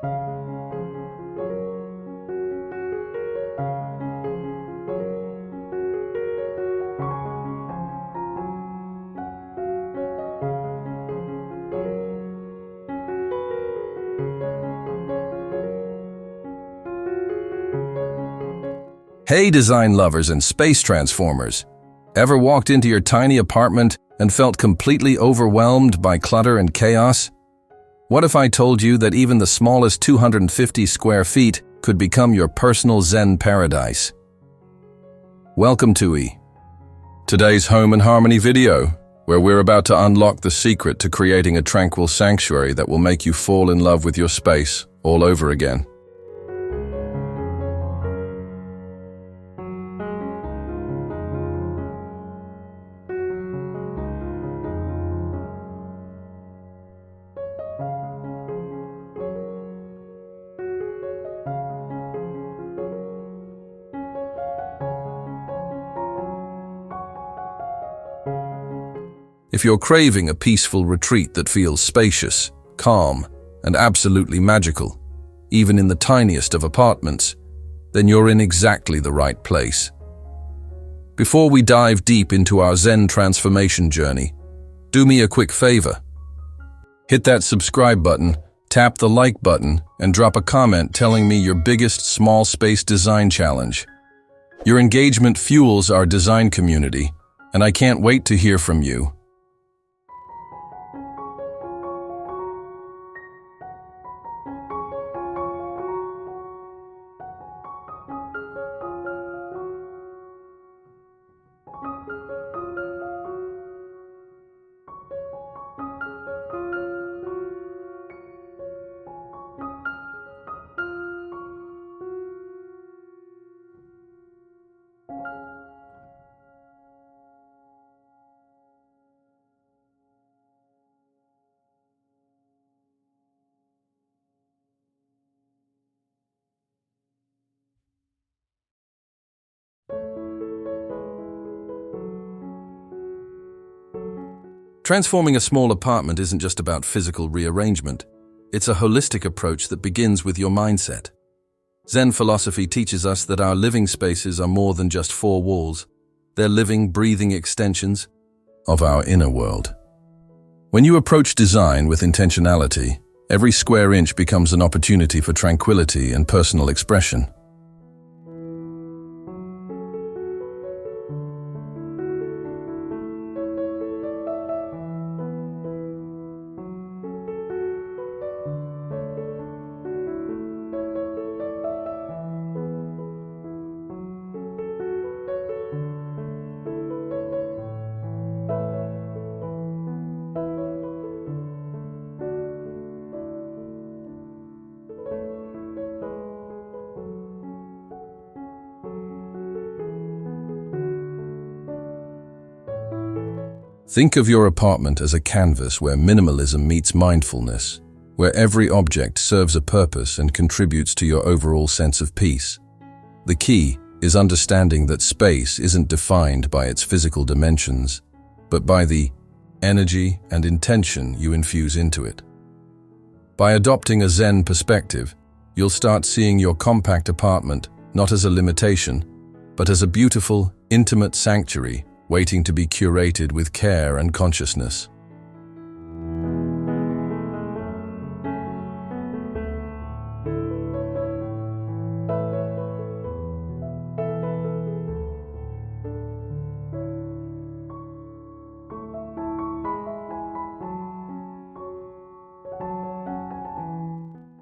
Hey design lovers and space transformers! Ever walked into your tiny apartment and felt completely overwhelmed by clutter and chaos? What if I told you that even the smallest 250 square feet could become your personal Zen paradise? Welcome to today's Home and Harmony video, where we're about to unlock the secret to creating a tranquil sanctuary that will make you fall in love with your space all over again. If you're craving a peaceful retreat that feels spacious, calm, and absolutely magical, even in the tiniest of apartments, then you're in exactly the right place. Before we dive deep into our Zen transformation journey, do me a quick favor. Hit that subscribe button, tap the like button, and drop a comment telling me your biggest small space design challenge. Your engagement fuels our design community, and I can't wait to hear from you. Transforming a small apartment isn't just about physical rearrangement. It's a holistic approach that begins with your mindset. Zen philosophy teaches us that our living spaces are more than just four walls. They're living, breathing extensions of our inner world. When you approach design with intentionality, every square inch becomes an opportunity for tranquility and personal expression. Think of your apartment as a canvas where minimalism meets mindfulness, where every object serves a purpose and contributes to your overall sense of peace. The key is understanding that space isn't defined by its physical dimensions, but by the energy and intention you infuse into it. By adopting a Zen perspective, you'll start seeing your compact apartment not as a limitation, but as a beautiful, intimate sanctuary waiting to be curated with care and consciousness.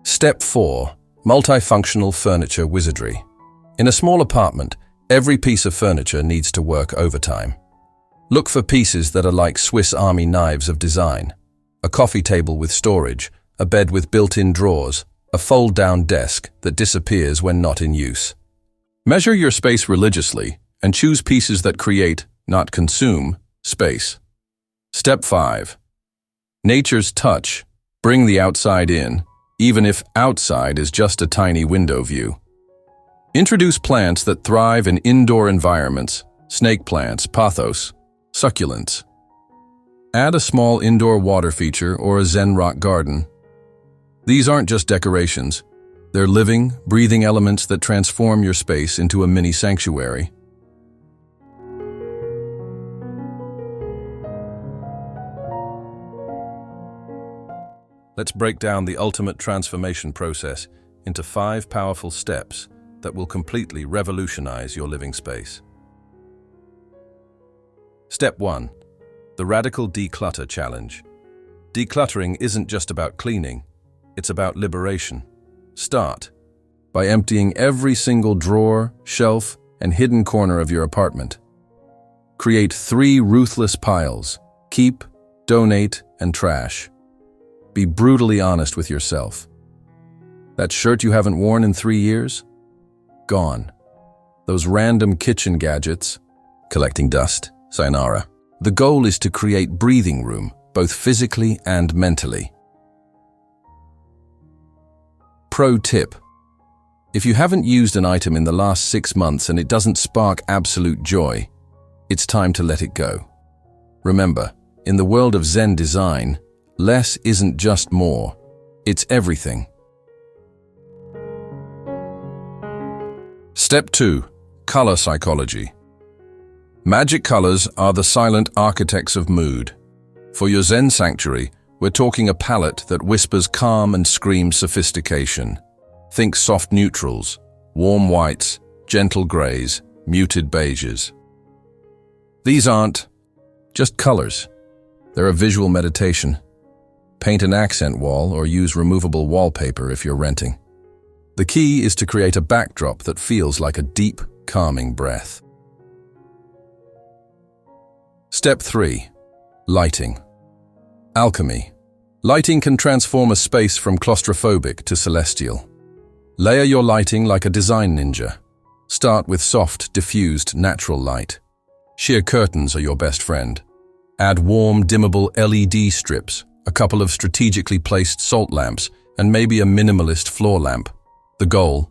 Step 4. Multifunctional furniture wizardry. In a small apartment, every piece of furniture needs to work overtime. Look for pieces that are like Swiss Army knives of design. A coffee table with storage, a bed with built-in drawers, a fold-down desk that disappears when not in use. Measure your space religiously and choose pieces that create, not consume, space. Step 5. Nature's touch. Bring the outside in, even if outside is just a tiny window view. Introduce plants that thrive in indoor environments, snake plants, pothos, succulents. Add a small indoor water feature or a Zen rock garden. These aren't just decorations. They're living, breathing elements that transform your space into a mini sanctuary. Let's break down the ultimate transformation process into 5 powerful steps that will completely revolutionize your living space. Step 1. The Radical Declutter Challenge. Decluttering isn't just about cleaning, it's about liberation. Start by emptying every single drawer, shelf, and hidden corner of your apartment. Create 3 ruthless piles: keep, donate, and trash. Be brutally honest with yourself. That shirt you haven't worn in 3 years? Gone. Those random kitchen gadgets? Collecting dust? Sayonara. The goal is to create breathing room, both physically and mentally. Pro tip: if you haven't used an item in the last 6 months and it doesn't spark absolute joy, it's time to let it go. Remember, in the world of Zen design, less isn't just more, it's everything. Step 2. Color psychology. Magic colors are the silent architects of mood. For your Zen sanctuary, we're talking a palette that whispers calm and screams sophistication. Think soft neutrals, warm whites, gentle grays, muted beiges. These aren't just colors. They're a visual meditation. Paint an accent wall or use removable wallpaper if you're renting. The key is to create a backdrop that feels like a deep, calming breath. Step 3. Lighting. Alchemy. Lighting can transform a space from claustrophobic to celestial. Layer your lighting like a design ninja. Start with soft, diffused, natural light. Sheer curtains are your best friend. Add warm, dimmable LED strips, a couple of strategically placed salt lamps, and maybe a minimalist floor lamp. The goal?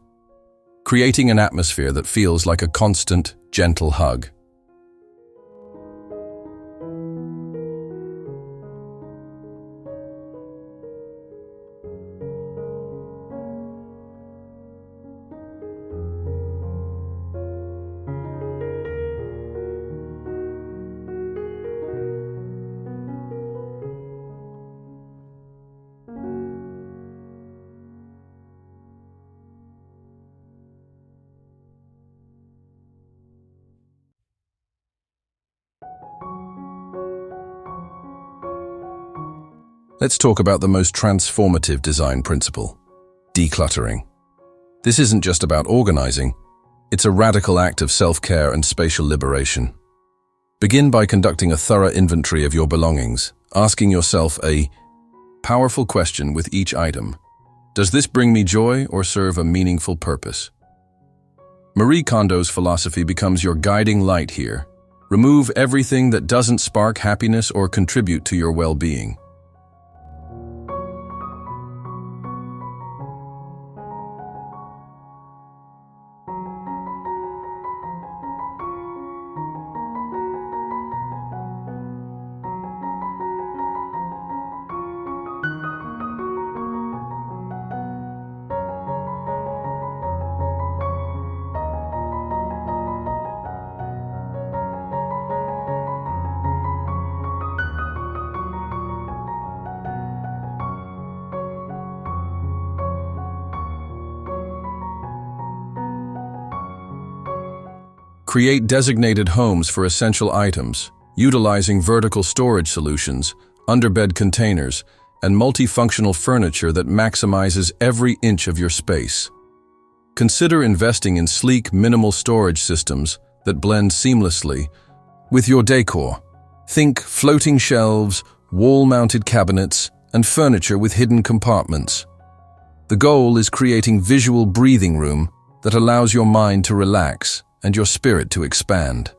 Creating an atmosphere that feels like a constant, gentle hug. Let's talk about the most transformative design principle: decluttering. This isn't just about organizing, it's a radical act of self-care and spatial liberation. Begin by conducting a thorough inventory of your belongings, asking yourself a powerful question with each item. Does this bring me joy or serve a meaningful purpose? Marie Kondo's philosophy becomes your guiding light here. Remove everything that doesn't spark happiness or contribute to your well-being. Create designated homes for essential items, utilizing vertical storage solutions, underbed containers, and multifunctional furniture that maximizes every inch of your space. Consider investing in sleek, minimal storage systems that blend seamlessly with your decor. Think floating shelves, wall-mounted cabinets, and furniture with hidden compartments. The goal is creating visual breathing room that allows your mind to relax and your spirit to expand.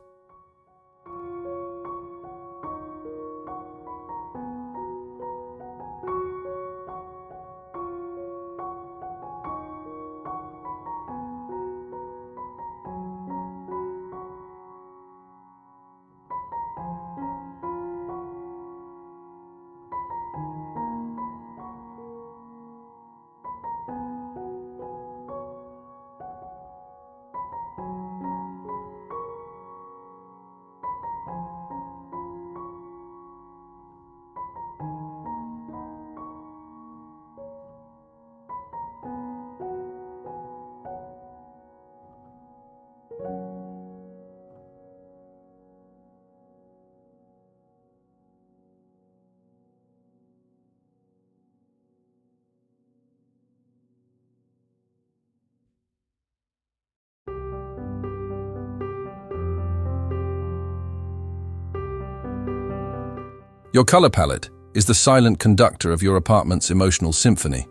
Your color palette is the silent conductor of your apartment's emotional symphony.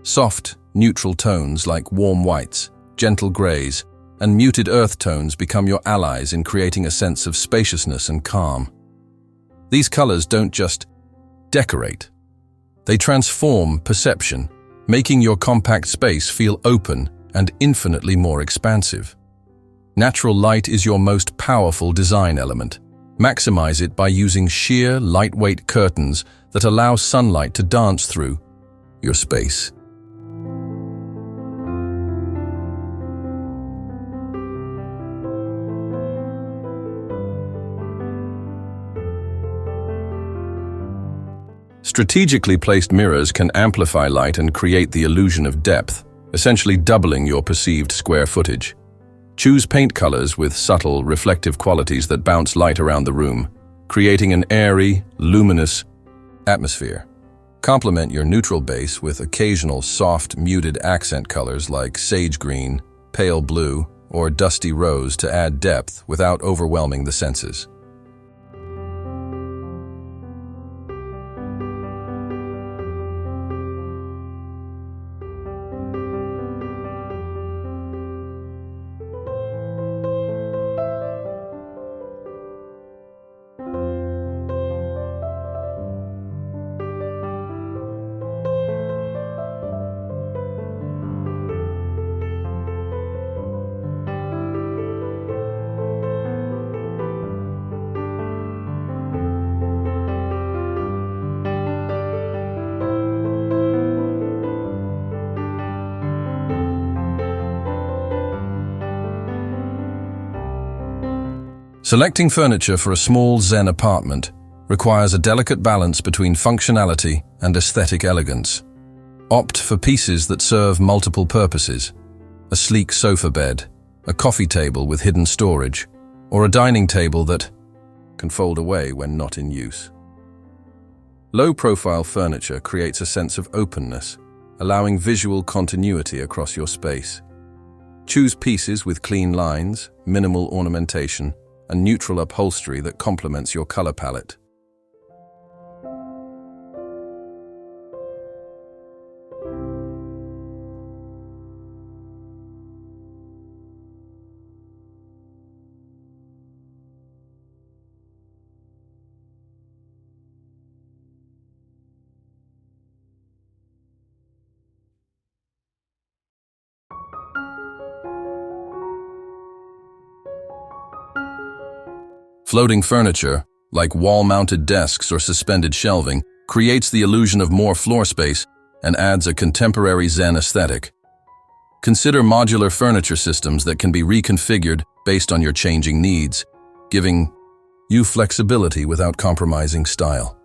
Soft, neutral tones like warm whites, gentle grays, and muted earth tones become your allies in creating a sense of spaciousness and calm. These colors don't just decorate. They transform perception, making your compact space feel open and infinitely more expansive. Natural light is your most powerful design element. Maximize it by using sheer, lightweight curtains that allow sunlight to dance through your space. Strategically placed mirrors can amplify light and create the illusion of depth, essentially doubling your perceived square footage. Choose paint colors with subtle, reflective qualities that bounce light around the room, creating an airy, luminous atmosphere. Complement your neutral base with occasional soft, muted accent colors like sage green, pale blue, or dusty rose to add depth without overwhelming the senses. Selecting furniture for a small Zen apartment requires a delicate balance between functionality and aesthetic elegance. Opt for pieces that serve multiple purposes: a sleek sofa bed, a coffee table with hidden storage, or a dining table that can fold away when not in use. Low-profile furniture creates a sense of openness, allowing visual continuity across your space. Choose pieces with clean lines, minimal ornamentation, and neutral upholstery that complements your color palette. Floating furniture, like wall-mounted desks or suspended shelving, creates the illusion of more floor space and adds a contemporary Zen aesthetic. Consider modular furniture systems that can be reconfigured based on your changing needs, giving you flexibility without compromising style.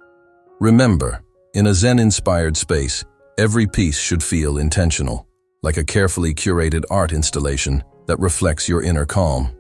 Remember, in a Zen-inspired space, every piece should feel intentional, like a carefully curated art installation that reflects your inner calm.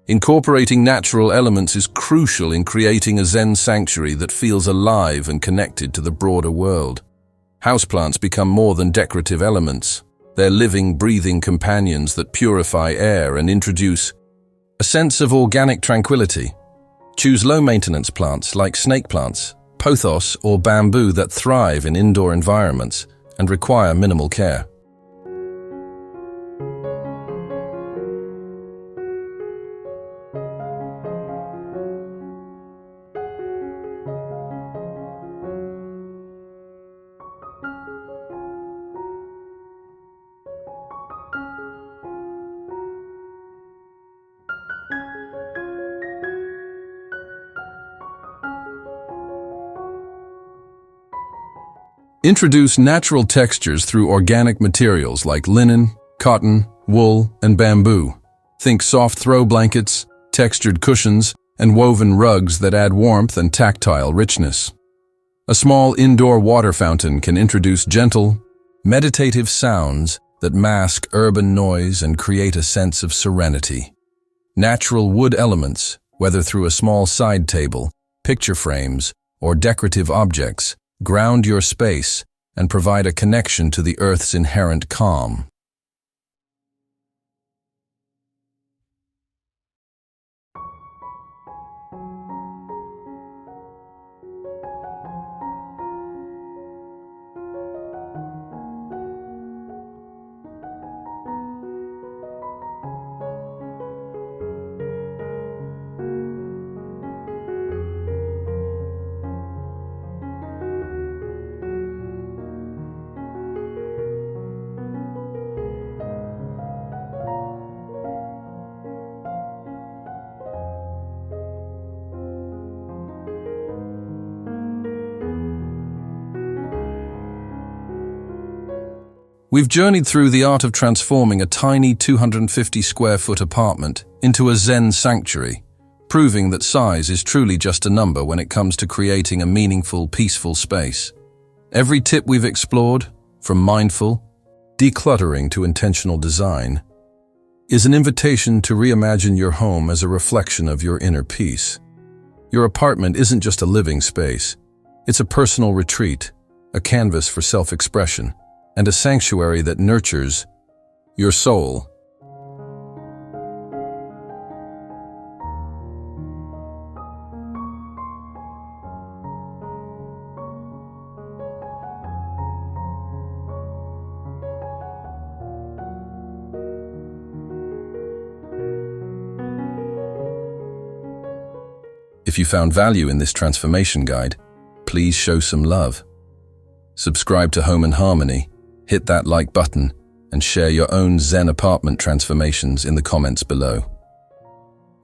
Incorporating natural elements is crucial in creating a Zen sanctuary that feels alive and connected to the broader world. Houseplants become more than decorative elements. They're living, breathing companions that purify air and introduce a sense of organic tranquility. Choose low-maintenance plants like snake plants, pothos, or bamboo that thrive in indoor environments and require minimal care. Introduce natural textures through organic materials like linen, cotton, wool, and bamboo. Think soft throw blankets, textured cushions, and woven rugs that add warmth and tactile richness. A small indoor water fountain can introduce gentle, meditative sounds that mask urban noise and create a sense of serenity. Natural wood elements, whether through a small side table, picture frames, or decorative objects, ground your space and provide a connection to the earth's inherent calm. We've journeyed through the art of transforming a tiny 250 square foot apartment into a Zen sanctuary, proving that size is truly just a number when it comes to creating a meaningful, peaceful space. Every tip we've explored, from mindful, decluttering to intentional design, is an invitation to reimagine your home as a reflection of your inner peace. Your apartment isn't just a living space. It's a personal retreat, a canvas for self-expression, and a sanctuary that nurtures your soul. If you found value in this transformation guide, please show some love. Subscribe to Home and Harmony, hit that like button, and share your own Zen apartment transformations in the comments below.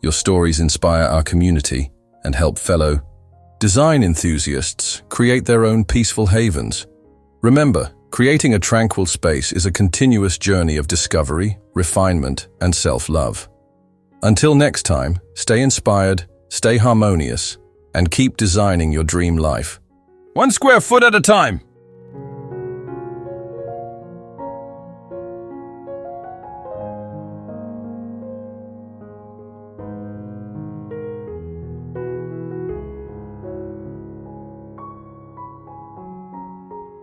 Your stories inspire our community and help fellow design enthusiasts create their own peaceful havens. Remember, creating a tranquil space is a continuous journey of discovery, refinement, and self-love. Until next time, stay inspired, stay harmonious, and keep designing your dream life. 1 square foot at a time.